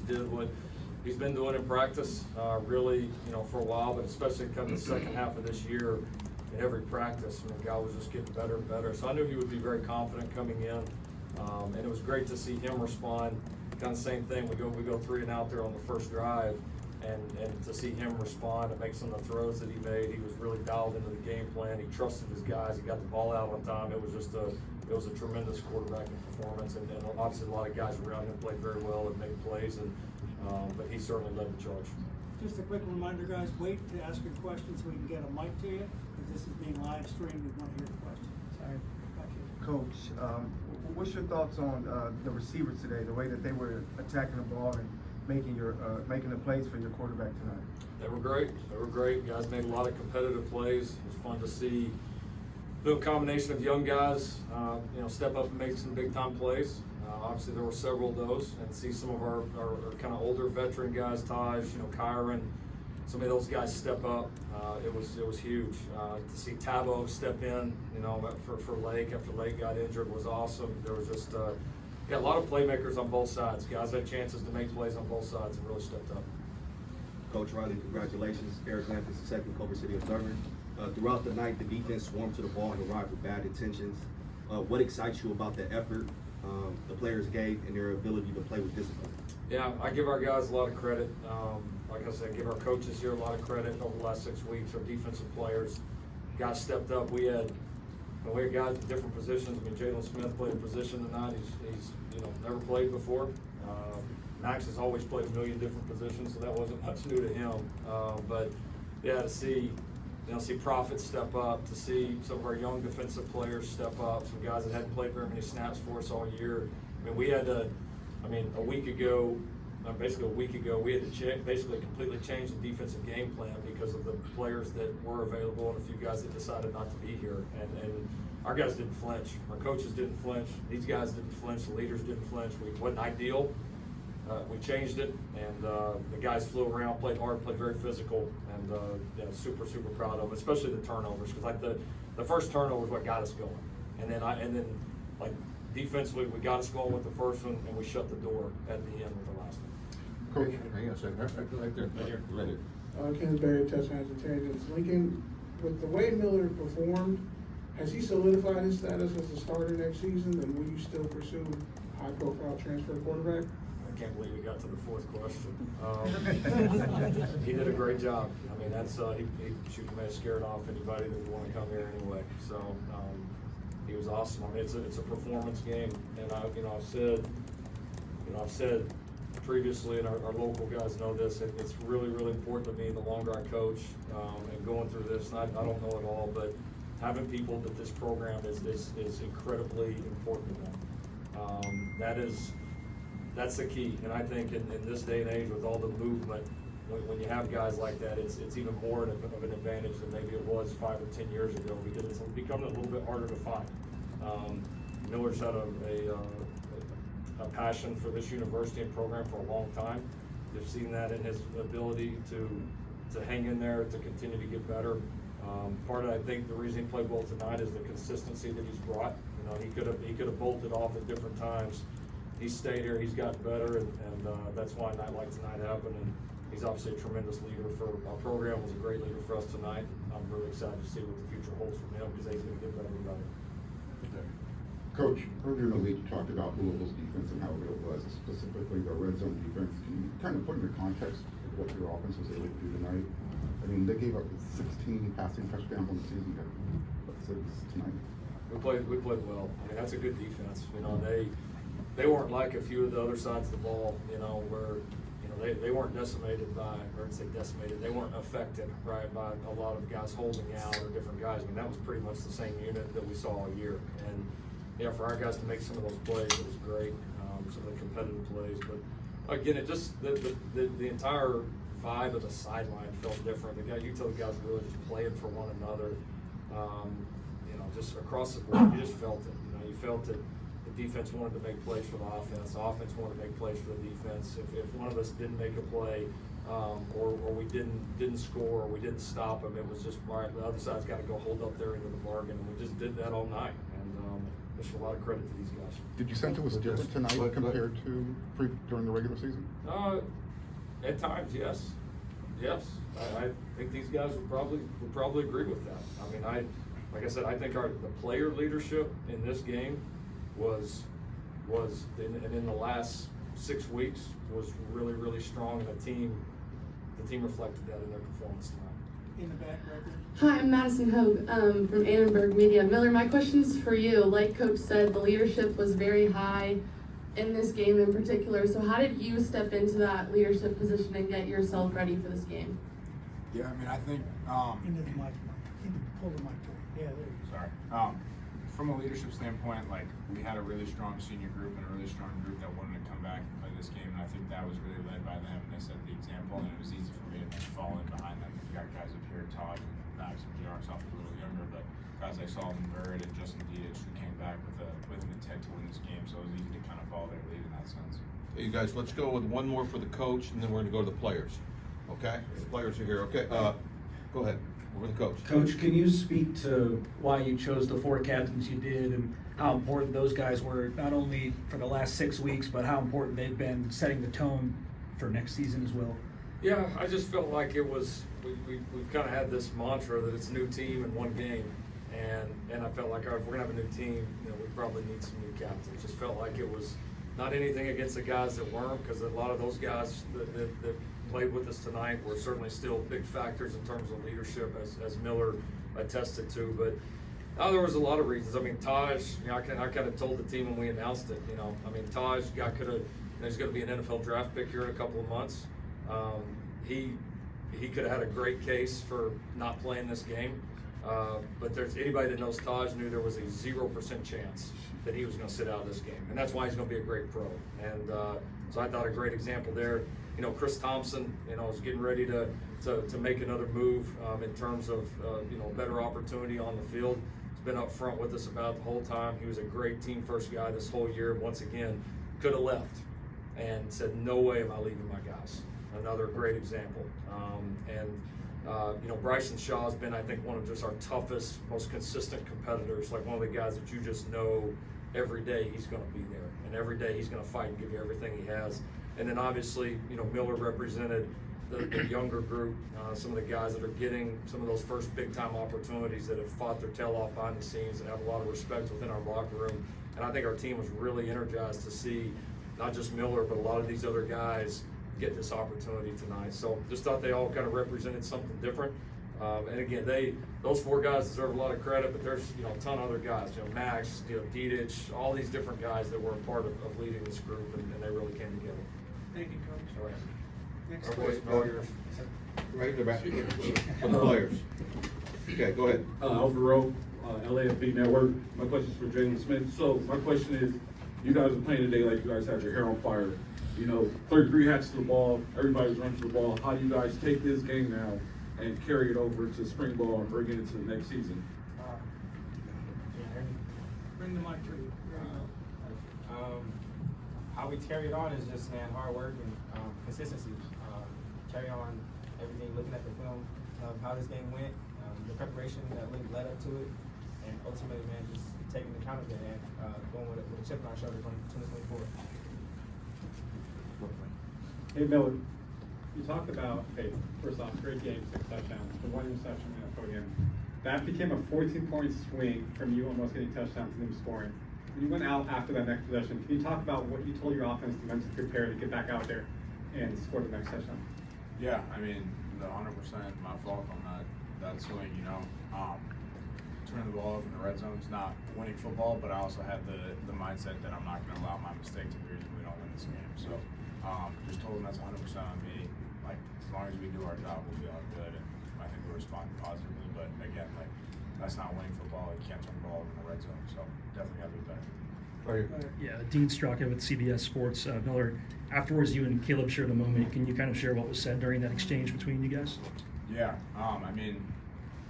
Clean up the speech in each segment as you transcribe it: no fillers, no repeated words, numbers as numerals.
did what he's been doing in practice, really, for a while, but especially kind of the second half of this year in every practice. I mean, the guy was just getting better and better. So I knew he would be very confident coming in, and it was great to see him respond. Kind of same thing. We go 3 and out there on the first drive, and to see him respond and make some of the throws that he made, he was really dialed into the game plan. He trusted his guys. He got the ball out on time. It was just it was a tremendous quarterbacking performance, and obviously a lot of guys around him played very well and made plays, but he certainly led the charge. Just a quick reminder, guys, wait to ask your questions so we can get a mic to you, because this is being live streamed. We want to hear the questions. Sorry. Coach, what's your thoughts on the receivers today, the way that they were attacking the ball and making the plays for your quarterback tonight? They were great. They were great. Guys made a lot of competitive plays. It was fun to see the combination of young guys, step up and make some big time plays. Obviously, there were several of those, and see some of our kind of older veteran guys, Tahj, Kyron, some of those guys step up. It was huge to see Tabo step in. For Lake after Lake got injured was awesome. There was just a lot of playmakers on both sides. Guys had chances to make plays on both sides and really stepped up. Coach Riley, congratulations. Eric Lampkin, second Culver City Observer. Throughout the night, the defense swarmed to the ball and arrived with bad intentions. What excites you about the effort the players gave and their ability to play with discipline? Yeah, I give our guys a lot of credit. Like I said, give our coaches here a lot of credit over the last 6 weeks. Our defensive players, guys stepped up. We had guys in different positions. I mean, Jaylin Smith played a position tonight. He's never played before. Max has always played a million different positions, so that wasn't much new to him. But yeah, to see Prophet step up, to see some of our young defensive players step up, some guys that hadn't played very many snaps for us all year. I mean, we had to, a week ago, we had to basically completely change the defensive game plan because of the players that were available and a few guys that decided not to be here. And our guys didn't flinch. Our coaches didn't flinch. These guys didn't flinch. The leaders didn't flinch. It wasn't ideal. We changed it, and the guys flew around, played hard, played very physical, and super, super proud of it, especially the turnovers, because the first turnover is what got us going. And then defensively, we got us going with the first one, and we shut the door at the end with the last one. Coach, hang on a second, right there, right here. Kenneth Berry, Touchdowns Intelligence. Lincoln, with the way Miller performed, has he solidified his status as a starter next season, and will you still pursue high-profile transfer quarterback? I can't believe we got to the fourth question. He did a great job. I mean, that's he may have scared off anybody that would want to come here anyway. So he was awesome. I mean, it's a performance game, and I've said previously, and our local guys know this. It's really, really important to me. The longer I coach and going through this, and I don't know it all, but having people that this program is incredibly important to them. That's the key, and I think in this day and age with all the movement, when you have guys like that, it's even more of an advantage than maybe it was 5 or 10 years ago, because it's becoming a little bit harder to find. Miller's had a passion for this university and program for a long time. They've seen that in his ability to hang in there, to continue to get better. Part of, I think, the reason he played well tonight is the consistency that he's brought. He could have bolted off at different times. He's stayed here, he's gotten better, and that's why a night like tonight happened. And he's obviously a tremendous leader for our program, was a great leader for us tonight. I'm really excited to see what the future holds for him, because he's going to get better and better. Coach, earlier in the week you talked about Louisville's defense and how good it was, specifically the red zone defense. Can you kind of put into context what your offense was able to do tonight? I mean, they gave up 16 passing touchdowns on the season. But 6 tonight. We played well. I mean, that's a good defense. They weren't like a few of the other sides of the ball, where they weren't decimated by, or I'd say decimated, they weren't affected, right, by a lot of guys holding out or different guys. I mean, that was pretty much the same unit that we saw all year. And for our guys to make some of those plays, it was great. Some of the competitive plays, but again, it just the entire vibe of the sideline felt different. You tell the guys were really just playing for one another. Just across the board, you just felt it. You felt it. The defense wanted to make plays for the offense. The offense wanted to make plays for the defense. If one of us didn't make a play, or we didn't score, or we didn't stop them, it was just, all right, the other side's got to go hold up their end of the bargain. And we just did that all night. And Just a lot of credit to these guys. Did you sense it was different tonight compared to during the regular season? At times, yes. Yes, I think these guys would probably agree with that. I mean, like I said, I think the player leadership in this game was in the last 6 weeks was really, really strong, and the team reflected that in their performance tonight. In the back right there. Hi, I'm Madison Hogue from Annenberg Media. Miller, my question's for you. Like Coach said, the leadership was very high in this game in particular. So how did you step into that leadership position and get yourself ready for this game? Yeah, I mean, I think, Into the mic. Pull the mic to it. Yeah, there you go. sorry. From a leadership standpoint, like, we had a really strong senior group and a really strong group that wanted to come back and play this game, and I think that was really led by them, and they set the example, and it was easy for me to fall in behind them. You got guys up here, Tahj and Max and JR, a little younger, but guys like Solomon Bird and Justin Dietz who came back with an intent to win this game, so it was easy to kind of follow their lead in that sense. Hey, you guys, let's go with one more for the coach, and then we're gonna go to the players. Okay? The players are here. Okay, go ahead. We're the coach. Coach, can you speak to why you chose the 4 captains you did and how important those guys were, not only for the last 6 weeks, but how important they've been setting the tone for next season as well? Yeah, I just felt like it was, we've kind of had this mantra that it's a new team in one game. And I felt like, all right, if we're gonna have a new team, you know, we probably need some new captains. Just felt like it was not anything against the guys that weren't, because a lot of those guys that played with us tonight were certainly still big factors in terms of leadership, as Miller attested to. But there was a lot of reasons. I mean, Tahj, you know, I kind of told the team when we announced it, you know, I mean, Tahj he's going to be an NFL draft pick here in a couple of months. He could have had a great case for not playing this game. But there's anybody that knows Tahj knew there was a 0% chance that he was going to sit out of this game, and that's why he's going to be a great pro. And so I thought a great example there. You know, Chris Thompson, you know, is getting ready to make another move in terms of you know, better opportunity on the field. He's been up front with us about the whole time. He was a great team first guy this whole year. Once again, could have left and said, no way am I leaving my guys. Another great example. You know, Bryson Shaw's been, I think, one of just our toughest, most consistent competitors, like one of the guys that you just know every day he's going to be there, and every day he's going to fight and give you everything he has. And then obviously, you know, Miller represented the younger group, some of the guys that are getting some of those first big-time opportunities, that have fought their tail off behind the scenes and have a lot of respect within our locker room. And I think our team was really energized to see not just Miller, but a lot of these other guys get this opportunity tonight. So just thought they all kind of represented something different. And again, those 4 guys deserve a lot of credit, but there's, you know, a ton of other guys, you know, Max, you know, Dietz, all these different guys that were a part of leading this group, and they really came together. Thank you, Coach. All right. Next Our boys, question. all yours. Right in the back. For the players. Okay, go ahead. Alfred Rowe, LAFB Network. My question is for Jaylin Smith. So my question is, you guys are playing today like you guys have your hair on fire. You know, 33 hats to the ball, everybody's running to the ball. How do you guys take this game now and carry it over to spring ball and bring it into the next season? Bring the mic to you. How we carry it on is just, man, hard work and consistency. Carry on everything, looking at the film of how this game went, the preparation that led up to it, and ultimately, man, just taking account of it and going with a chip on our shoulder going to 2024. Hey, Miller, you talked about, hey, first off, great game, 6 touchdowns, the 1 interception at the podium. That became a 14-point swing from you almost getting touchdowns and them scoring. When you went out after that next possession, can you talk about what you told your offense to mentally prepare to get back out there and score the next touchdown? Yeah, I mean, the 100% my fault on that swing, you know. Turning the ball over in the red zone is not winning football, but I also had the mindset that I'm not going to allow my mistake to be the reason we don't win this game. So just told them that's 100% on me. Like, as long as we do our job, we'll be all good, and I think we respond positively. But again, like, that's not winning football. You can't turn the ball over in the red zone, so definitely got to be better. Yeah, Dean Straka with CBS Sports. Miller, afterwards, you and Caleb shared a moment. Can you kind of share what was said during that exchange between you guys? Yeah, I mean,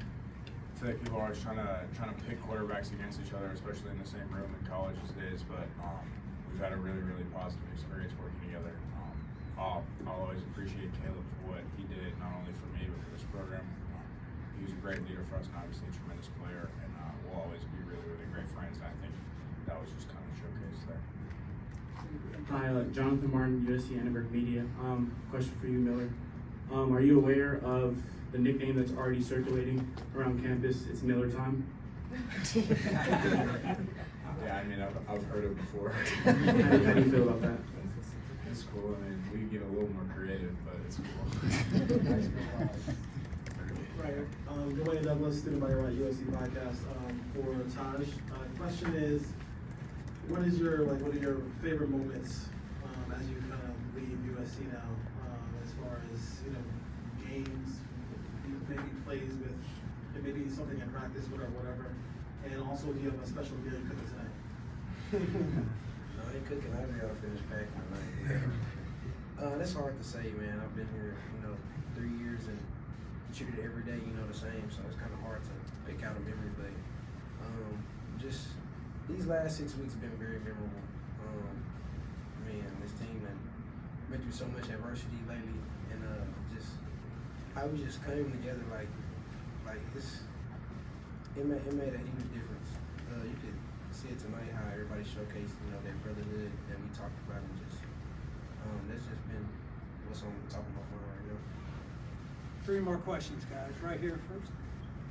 I feel like people are always trying to pit quarterbacks against each other, especially in the same room in college these days. But we've had a really, really positive experience working together. I'll always appreciate Caleb for what he did, not only for me but for this program. He was a great leader for us, and obviously a tremendous player, and we'll always be really, really great friends. And I think that was just kind of showcased there. Hi, Jonathan Martin, USC Annenberg Media. Question for you, Miller. Are you aware of the nickname that's already circulating around campus? It's Miller time. Yeah, I mean, I've heard it before. How do you feel about that? It's cool. I mean, we can get a little more creative, but it's cool. Right. Dwayne Douglas, student body right USC podcast. For Tahj, question is, what are your favorite moments as you kind of leave USC now, as far as games, maybe plays with, maybe something in practice, whatever, and also do you have a special meal you cooking tonight? No, I ain't cooking. I gotta finish packing tonight. That's hard to say, man. I've been here, 3 years and treated every day, the same. So it's kind of hard to pick out a memory, but just these last 6 weeks have been very memorable. Man, this team has been through so much adversity lately, and just how we just came together like this. It made a huge difference. You could see it tonight how everybody showcased, their brotherhood that we talked about, and just that's just been what's on the top of my mind right now. 3 more questions, guys. Right here first.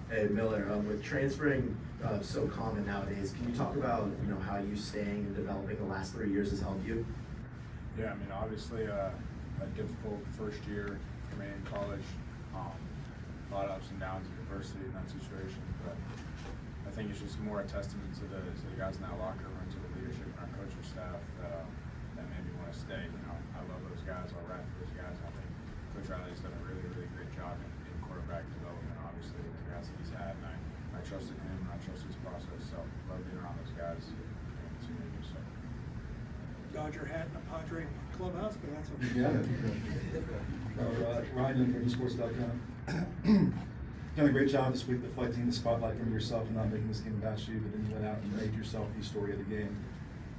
Hey Miller, with transferring so common nowadays, can you talk about how you staying and developing the last 3 years has helped you? Yeah, I mean, obviously a difficult first year for me in college. A lot of ups and downs of adversity in that situation, but I think it's just more a testament to the guys in that locker room, to the leadership and our coaching staff that made me want to stay. I love those guys. I'll rap for those guys. I think Coach Riley's done a really, really great job in quarterback development, obviously, with the guys that he's had, and I trusted him and I trusted his process, so I love being around those guys and continue to do so. Dodger hat in a Padre clubhouse, but that's okay. Yeah. Ryan from esports.com. Done a great job this week deflecting the spotlight from yourself and not making this game about you, but then you went out and made yourself the story of the game.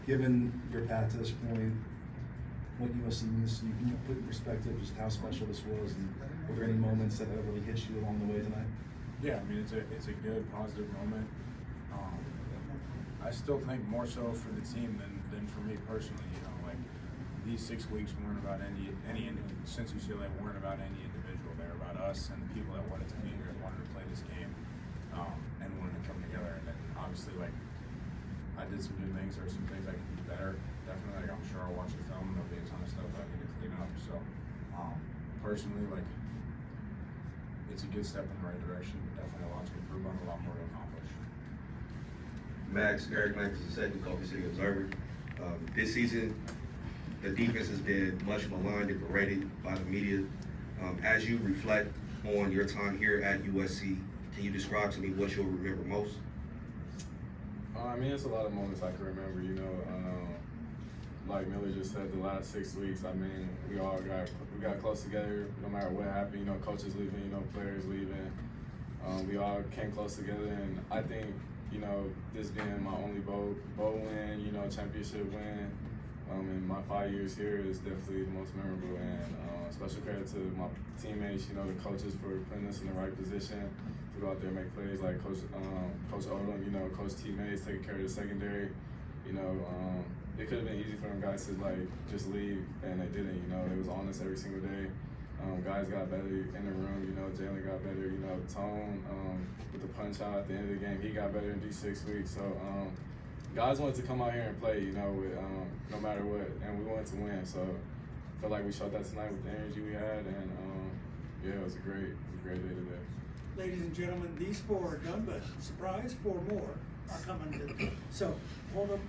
Given your path to this point, what USC means to you, can you put in perspective just how special this was, and were there any moments that really hit you along the way tonight? Yeah, I mean, it's a good, positive moment. I still think more so for the team than for me personally. These 6 weeks weren't about any since UCLA weren't about any individual. They were about us and the people that wanted to be here and wanted to play this game, and wanted to come together. And then obviously, I did some good things. There are some things I can do better. Definitely, I'm sure I'll watch the film and there'll be a ton of stuff I need to clean up. So, personally, it's a good step in the right direction. Definitely a lot to improve on, a lot more to accomplish. Max, Eric Lang is the second Culver City Observer. This season, the defense has been much maligned and berated by the media. As you reflect on your time here at USC, can you describe to me what you'll remember most? I mean, it's a lot of moments I can remember, like Miller just said, the last 6 weeks, I mean, we got close together no matter what happened, coaches leaving, players leaving. We all came close together, and I think, this being my only bowl win, championship win, in my 5 years here is definitely the most memorable, and special credit to my teammates, the coaches for putting us in the right position to go out there and make plays, like Coach Odom, Coach teammates taking care of the secondary. It could have been easy for them guys to just leave, and they didn't. It was on us every single day. Guys got better in the room. Jaylin got better. Tone with the punch out at the end of the game, he got better in these 6 weeks. So guys wanted to come out here and play, with no matter what, and we wanted to win. So I feel like we showed that tonight with the energy we had, and yeah, it was a great day today. Ladies and gentlemen, these 4 are done, but surprise, 4 more are coming. So hold them.